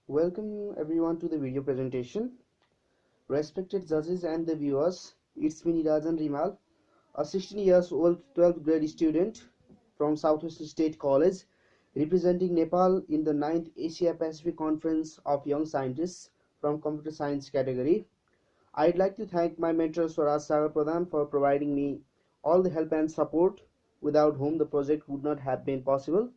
Welcome everyone to the video presentation. Respected judges and the viewers, it's me Nirajan Rimal, a 16 years old 12th grade student from Southwest State College, representing Nepal in the 9th Asia Pacific Conference of Young Scientists from Computer Science category. I'd like to thank my mentor Swaraj Sagar Pradhan for providing me all the help and support, without whom the project would not have been possible.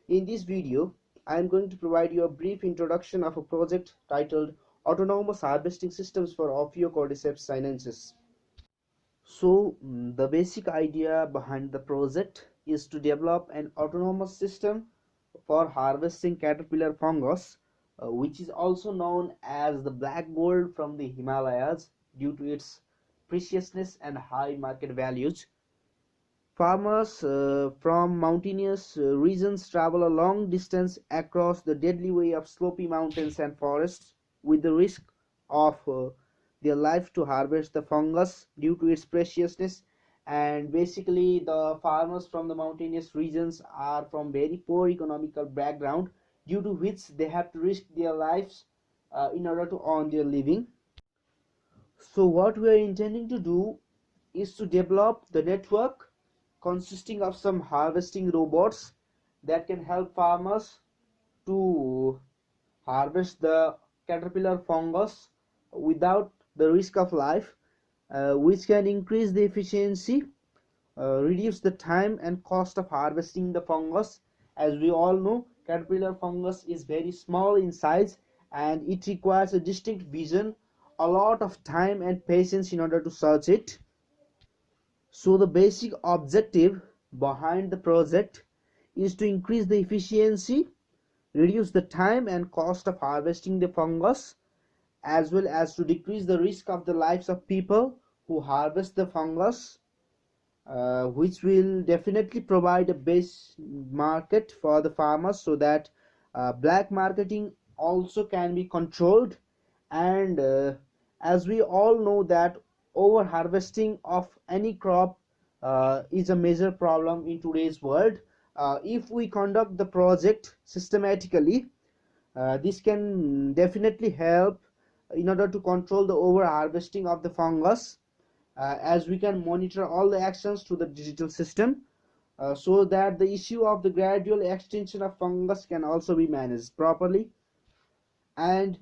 In this video, I am going to provide you a brief introduction of a project titled Autonomous Harvesting Systems for Ophiocordyceps sinensis. The basic idea behind the project is to develop an autonomous system for harvesting caterpillar fungus, which is also known as the black gold from the Himalayas due to its preciousness and high market values. Farmers from mountainous regions travel a long distance across the deadly way of slopy mountains and forests with the risk of their life to harvest the fungus due to its preciousness. And basically, the farmers from the mountainous regions are from very poor economical background, due to which they have to risk their lives in order to earn their living. So what we are intending to do is to develop the network consisting of some harvesting robots that can help farmers to harvest the caterpillar fungus without the risk of life, which can increase the efficiency, reduce the time and cost of harvesting the fungus. As we all know, caterpillar fungus is very small in size and it requires a distinct vision, a lot of time and patience in order to search it. So the basic objective behind the project is to increase the efficiency, reduce the time and cost of harvesting the fungus, as well as to decrease the risk of the lives of people who harvest the fungus, which will definitely provide a base market for the farmers, so that black marketing also can be controlled. And as we all know that over harvesting of any crop is a major problem in today's world. If we conduct the project systematically, this can definitely help in order to control the over harvesting of the fungus, as we can monitor all the actions through the digital system, so that the issue of the gradual extinction of fungus can also be managed properly. And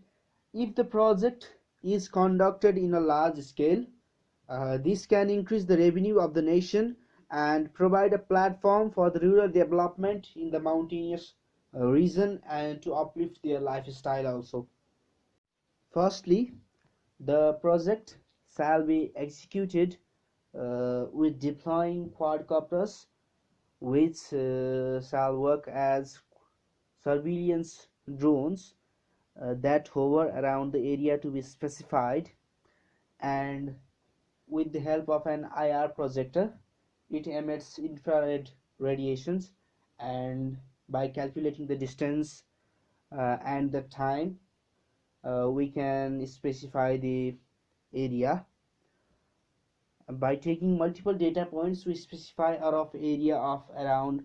if the project is conducted in a large scale, this can increase the revenue of the nation and provide a platform for the rural development in the mountainous region and to uplift their lifestyle also. Firstly, the project shall be executed with deploying quadcopters, which shall work as surveillance drones that hover around the area to be specified, and with the help of an IR projector, it emits infrared radiations, and by calculating the distance and the time, we can specify the area. By taking multiple data points, we specify a rough area of around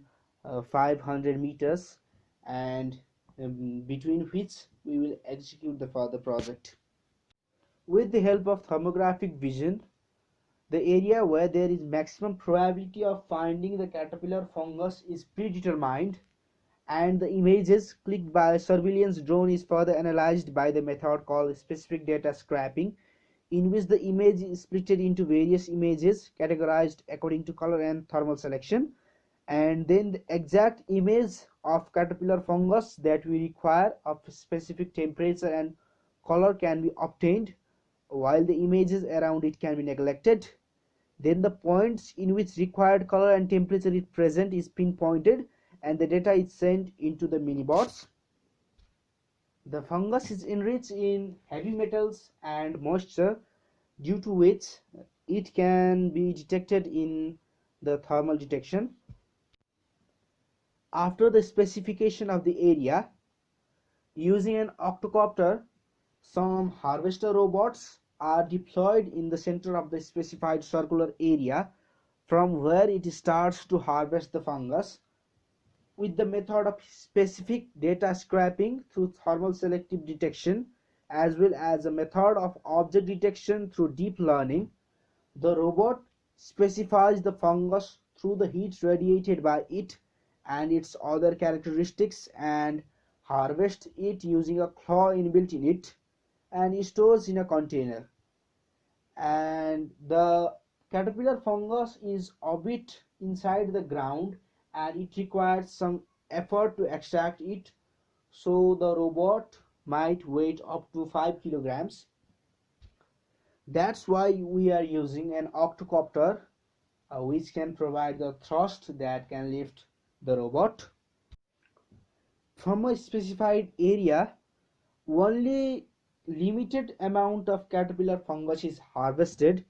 500 meters, and between which we will execute the further project. With the help of thermographic vision, the area where there is maximum probability of finding the caterpillar fungus is predetermined, and the images clicked by a surveillance drone is further analyzed by the method called specific data scraping, in which the image is split into various images categorized according to color and thermal selection, and then the exact image of caterpillar fungus that we require of specific temperature and color can be obtained, while the images around it can be neglected. Then the points in which required color and temperature is present is pinpointed, and the data is sent into the minibots. The fungus is enriched in heavy metals and moisture, due to which it can be detected in the thermal detection. After the specification of the area, using an octocopter, some harvester robots are deployed in the center of the specified circular area, from where it starts to harvest the fungus. with the method of specific data scraping through thermal selective detection, as well as a method of object detection through deep learning. The robot specifies the fungus through the heat radiated by it and its other characteristics, and harvests it using a claw inbuilt in it, and it stores in a container. And the caterpillar fungus is a bit inside the ground, and it requires some effort to extract it, so the robot might weigh up to 5 kilograms. That's why we are using an octocopter, which can provide the thrust that can lift the robot. From a specified area, only limited amount of caterpillar fungus is harvested,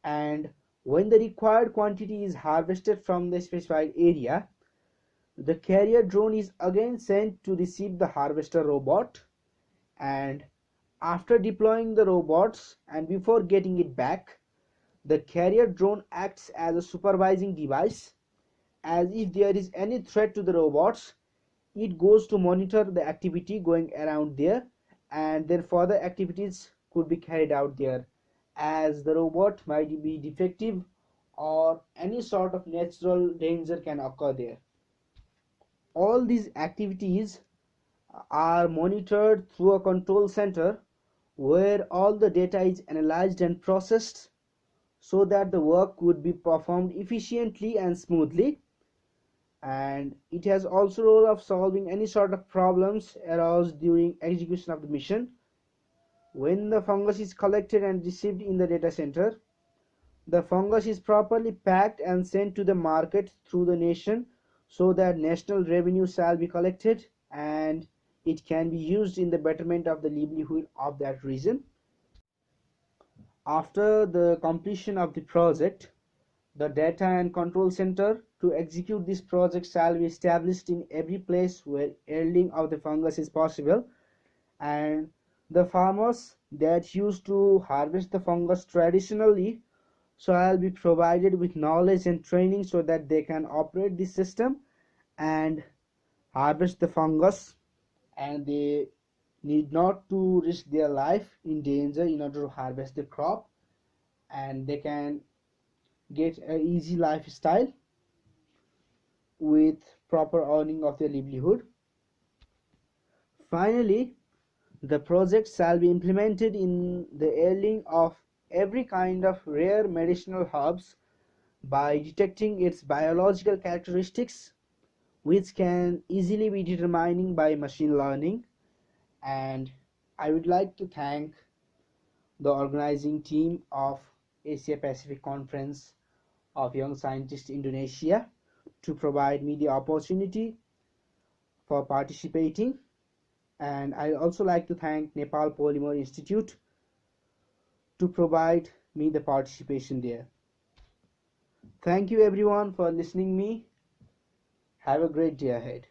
and when the required quantity is harvested from the specified area, the carrier drone is again sent to receive the harvester robot, and after deploying the robots and before getting it back, the carrier drone acts as a supervising device. As if there is any threat to the robots, it goes to monitor the activity going around there, and then further activities could be carried out there, as the robot might be defective or any sort of natural danger can occur there. All these activities are monitored through a control center where all the data is analyzed and processed so that the work would be performed efficiently and smoothly. And it has also role of solving any sort of problems aroused during execution of the mission. When the fungus is collected and received in the data center, the fungus is properly packed and sent to the market through the nation so that national revenue shall be collected and it can be used in the betterment of the livelihood of that region. After the completion of the project, the data and control center to execute this project shall be established in every place where yielding of the fungus is possible, and the farmers that used to harvest the fungus traditionally shall be provided with knowledge and training so that they can operate this system and harvest the fungus, and they need not to risk their life in danger in order to harvest the crop, and they can get an easy lifestyle with proper earning of their livelihood. Finally, the project shall be implemented in the yielding of every kind of rare medicinal herbs by detecting its biological characteristics, which can easily be determined by machine learning. And I would like to thank the organizing team of Asia Pacific Conference of Young Scientists Indonesia to provide me the opportunity for participating, and I also like to thank Nepal Polymer Institute to provide me the participation there. Thank you everyone for listening me. Have a great day ahead.